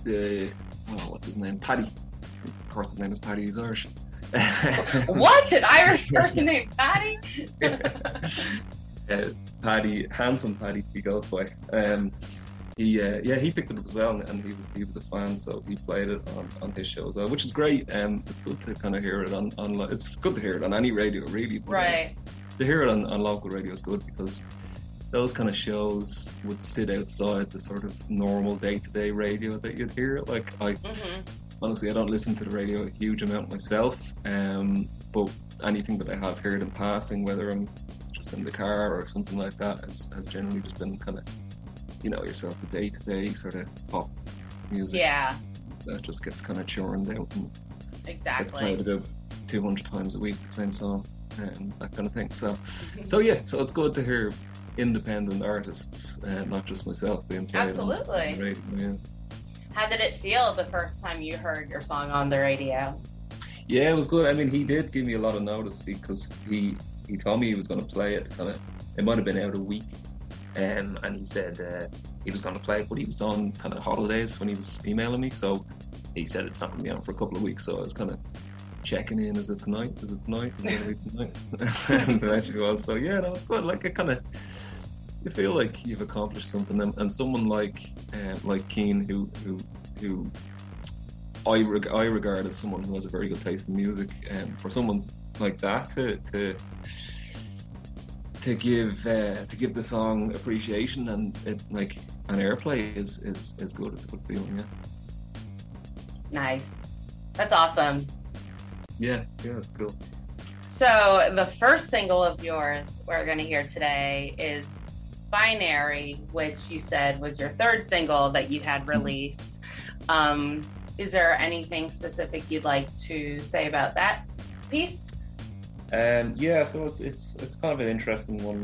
what's his name? Paddy. Of course, his name is Paddy. He's Irish. What? An Irish person named Paddy? Paddy, handsome Paddy, he goes by. He picked it up as well, and he was a fan, so he played it on his show as well, which is great. It's good to kind of hear it on it's good to hear it on any radio, really. But, right. To hear it on local radio is good, because those kind of shows would sit outside the sort of normal day-to-day radio that you'd hear. Like, honestly, I don't listen to the radio a huge amount myself, but anything that I have heard in passing, whether I'm just in the car or something like that, has generally just been kind of, yourself the day-to-day sort of pop music. Yeah. That just gets kind of churned out and exactly. gets played about 200 times a week, the same song, and that kind of thing. So it's good to hear independent artists, not just myself, being played. Absolutely. On the radio. Yeah. How did it feel the first time you heard your song on the radio? Yeah, it was good. I mean, he did give me a lot of notice, because he told me he was going to play it. It might have been out a week, and he said he was going to play it, but he was on kind of holidays when he was emailing me. So he said it's not going to be on for a couple of weeks. So I was kind of checking in: is it tonight? Is it tonight? Is it going to be tonight? And it actually was. So yeah, no, it's good. Like, you feel like you've accomplished something, and someone like Keane, who I regard as someone who has a very good taste in music, and for someone like that to give the song appreciation and an airplay is good. It's a good feeling. Yeah. Nice. That's awesome. Yeah, it's cool. So the first single of yours we're going to hear today is Binary, which you said was your third single that you had released. Is there anything specific you'd like to say about that piece? So it's kind of an interesting one.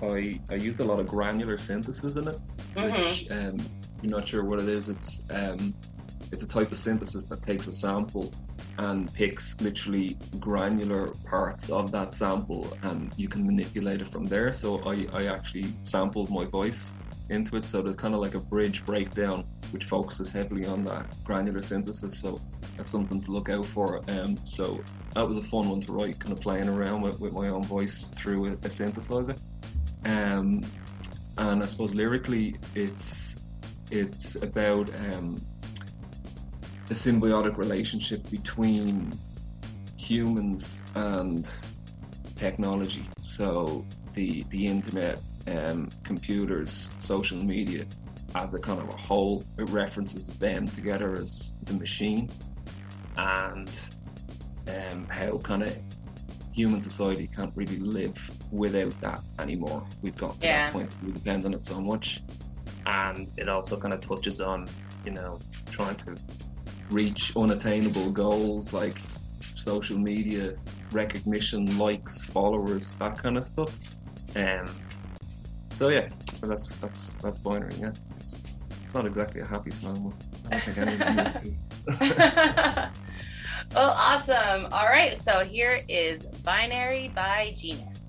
I used a lot of granular synthesis in it, which you're not sure what it is. It's a type of synthesis that takes a sample and picks literally granular parts of that sample, and you can manipulate it from there. So I actually sampled my voice into it, so there's kind of like a bridge breakdown which focuses heavily on that granular synthesis, so that's something to look out for. So that was a fun one to write, kind of playing around with my own voice through a synthesizer. And I suppose lyrically it's about a symbiotic relationship between humans and technology. So the internet, computers, social media, as a kind of a whole, it references them together as the machine, and how kind of human society can't really live without that anymore. We've got to that point we depend on it so much, and it also kind of touches on, trying to reach unattainable goals like social media recognition, likes, followers, that kind of stuff. So that's Binary. Yeah, it's not exactly a happy song, but I don't think anyone is. Well, awesome. All right, so here is Binary by Genus.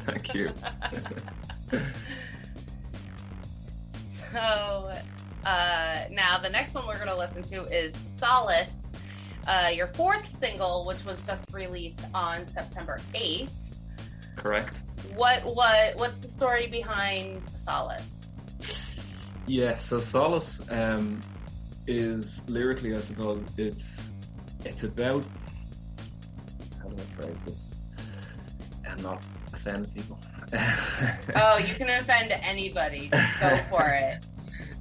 Thank you. So now the next one we're going to listen to is Solace, your fourth single, which was just released on September 8th. Correct. What's the story behind Solace? Yeah, so Solace is lyrically, I suppose, it's about, how do I phrase this and not offend people? Oh, you can offend anybody. Just go for it.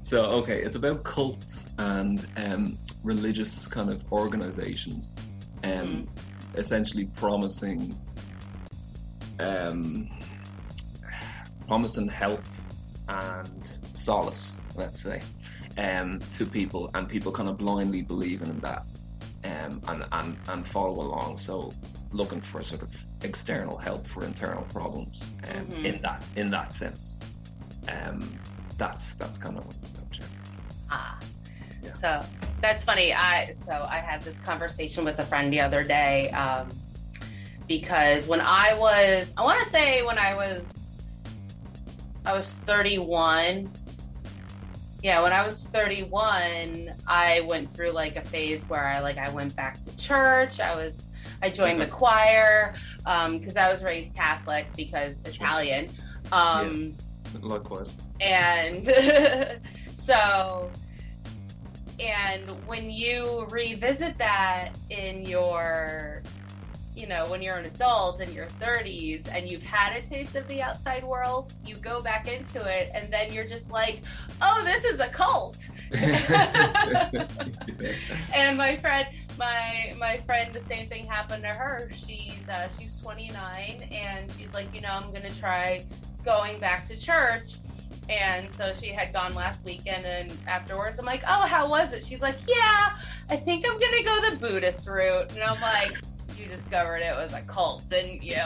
So, okay, it's about cults and religious kind of organizations, essentially promising help and solace, let's say, to people, and people kind of blindly believing in that, and follow along. So, looking for sort of external help for internal problems, in that sense. That's kind of what it's about, yeah. Yeah. So that's funny. I had this conversation with a friend the other day, because when I was 31. Yeah, when I was 31, I went through like a phase where I went back to church. I joined the choir, because I was raised Catholic because Italian. Likewise. And and when you revisit that in your, when you're an adult in your 30s and you've had a taste of the outside world, you go back into it and then you're just like, oh, this is a cult. And my friend, the same thing happened to her. She's 29 and she's like, I'm going to try going back to church. And so she had gone last weekend, and afterwards I'm like, oh, how was it? She's like, yeah, I think I'm going to go the Buddhist route. And I'm like, you discovered it was a cult, didn't you?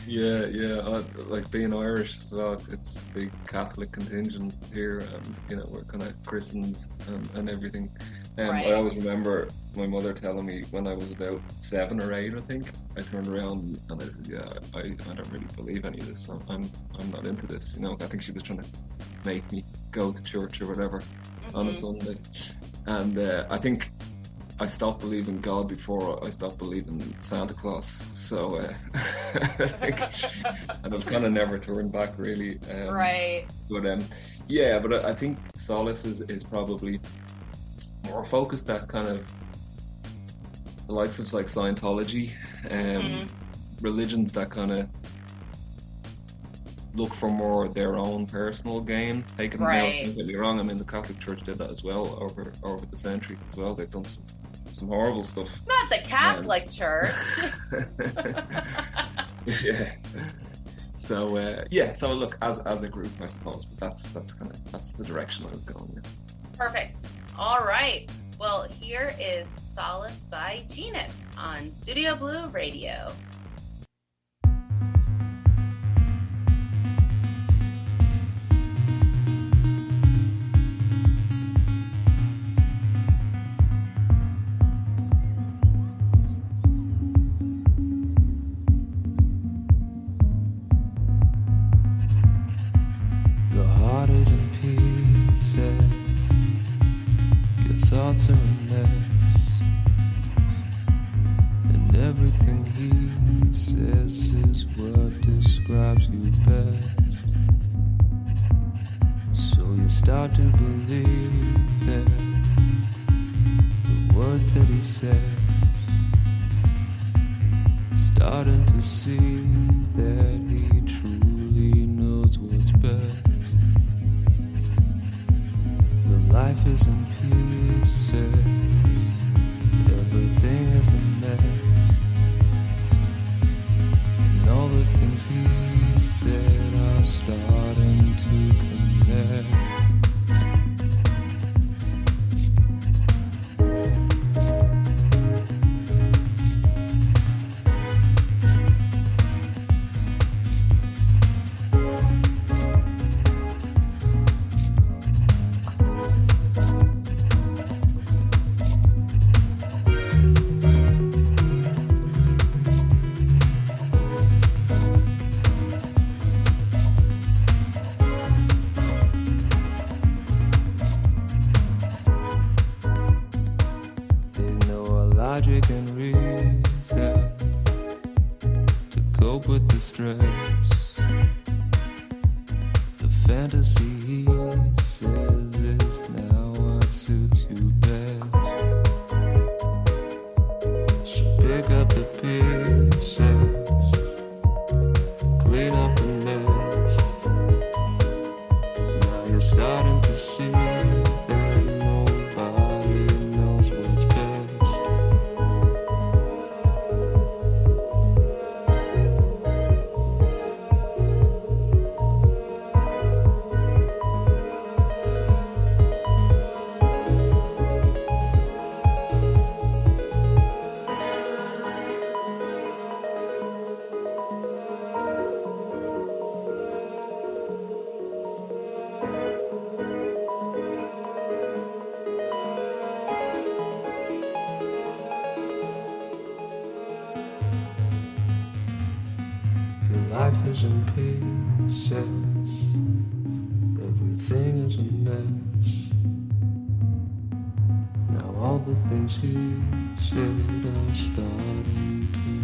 Yeah. Like being Irish as well, it's a big Catholic contingent here, and we're kind of christened and everything. Right. I always remember my mother telling me when I was about 7 or 8, I think, I turned around and I said, yeah, I don't really believe any of this. I'm not into this. I think she was trying to make me go to church or whatever on a Sunday. And I think I stopped believing God before I stopped believing Santa Claus. So I think, and I've kind of never turned back really. Right. But I think Solace is probably more focused at kind of the likes of like Scientology, religions that kind of look for more their own personal gain. Taking them out, don't get me wrong. I mean, the Catholic Church did that as well over the centuries as well. They've done some horrible stuff. Not the Catholic Church. Yeah. So look, as a group, I suppose, but that's the direction I was going in. Perfect. All right. Well, here is Solace by Genus on Studio Blue Radio. Your heart is in pieces. Thoughts are a mess, and everything he says is what describes you best. So you start to believe in the words that he says, starting to see that he truly knows what's best. Your life is in pieces, everything is a mess, and all the things he said are starting to connect. cope with the stress. The fantasy he says is now what suits you best. So pick up the pieces, clean up the mess. Now you're starting to see that nobody knows what's best. Your life is in pieces, everything is a mess. Now all the things he said are starting to